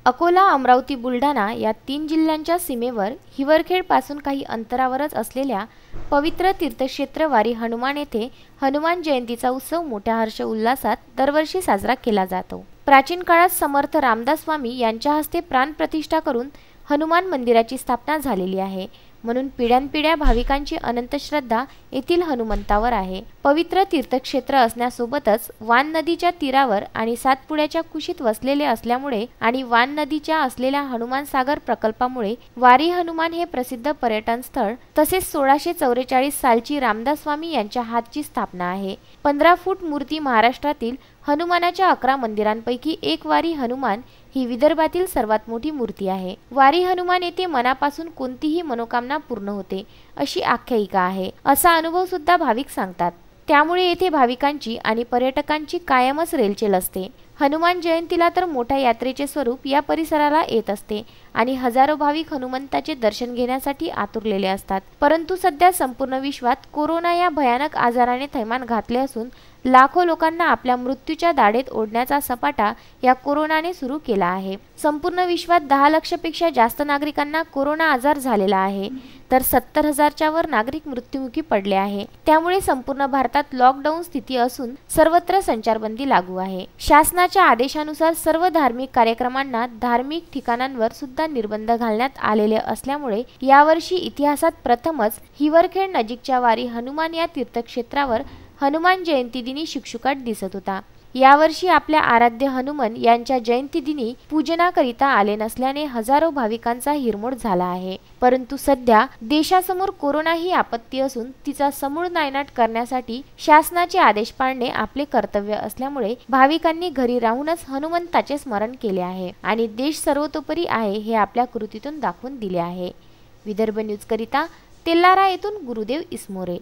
अकोला, अमरावती, बुलढाणा या 3 जिल्ह्यांच्या सीमेवर हिवरखेड पासून काही अंतरावरच असलेल्या पवित्र तीर्थक्षेत्र वारी हनुमान येथे हनुमान जयंतीचा उत्सव मोठ्या हर्ष उल्हासात दरवर्षी साजरा केला जातो। प्राचीन काळात समर्थ रामदास स्वामी यांच्या हस्ते प्राणप्रतिष्ठा करून हनुमान मंदिराची स्थापना झालेली आहे। म्हणून पिढ्यानपिढ्या भाविकांची अनंत श्रद्धा येथील हनुमंतावर आहे। पवित्र तीर्थक्षेत्र असण्यासोबतच वान नदीच्या तीरावर आणि सातपुड्याच्या कुशीत वसलेले असल्यामुळे आणि वान नदीच्या असलेल्या हनुमान सागर प्रकल्पामुळे वारी हनुमान हे प्रसिद्ध पर्यटन स्थळ तसेच 1644 सालची रामदास स्वामी यांच्या हातची स्थापना आहे। 15 फूट मूर्ती महाराष्ट्रातील हनुमानाच्या 11 मंदिरांपैकी एक वारी हनुमान ही विदर्भातील सर्वात मोठी मूर्ती आहे। वारी हनुमान येथे मनापासून कोणतीही मनोकामना पूर्ण होते अशी आख्यायिका आहे, असा अनुभव सुद्धा भाविक सांगतात। त्यामुळे येथे भाविकांची आणि पर्यटकांची कायमच रेलचेल असते। हनुमान जयंतीला तर मोठ्या यात्रेचे स्वरूप या परिसराला येत असते आणि हजारो भाविक हनुमंताचे दर्शन घेण्यासाठी आतुरलेले असतात। परंतु सध्या संपूर्ण विश्वात कोरोना या भयानक आजाराने थैमान घातले असून लाखो लोकांना आपल्या मृत्यूच्या दाढेत ओढण्याचा सपाटा या कोरोनाने सुरू केला आहे। संपूर्ण विश्वात 10 लाखांपेक्षा जास्त नागरिकांना कोरोना आजार झालेला आहे, तर 70,000च्या वर नागरिक मृत्युमुखी पडले आहे। त्यामुळे संपूर्ण भारतात लॉकडाऊन स्थिती असून सर्वत्र संचारबंदी लागू आहे। शासनाच्या आदेशानुसार सर्व धार्मिक कार्यक्रमांना धार्मिक ठिकाणांवर सुद्धा निर्बंध घालण्यात आलेले असल्यामुळे यावर्षी इतिहासात प्रथमच हिवरखेड नजीकच्या वारी हनुमान या तीर्थक्षेत्रावर हनुमान जयंती दिनी शुकशुकाट दिसत होता। यावर्षी आपल्या आराध्य हनुमान यांच्या जयंती दिनी पूजनाकरिता आले नसल्याने हजारो भाविकांचा हिरमोड झाला आहे। परंतु सध्या देशासमोर कोरोना ही आपत्ती असून तिचा समूळ नायनाट करण्यासाठी शासनाचे आदेश पाळणे आपले कर्तव्य असल्यामुळे भाविकांनी घरी राहूनच हनुमंताचे स्मरण केले आहे आणि देश सर्वतोपरी आहे हे आपल्या कृतीतून दाखवून दिले आहे। विदर्भ न्यूज करिता तेल्लारा येथून गुरुदेव इसमोरे।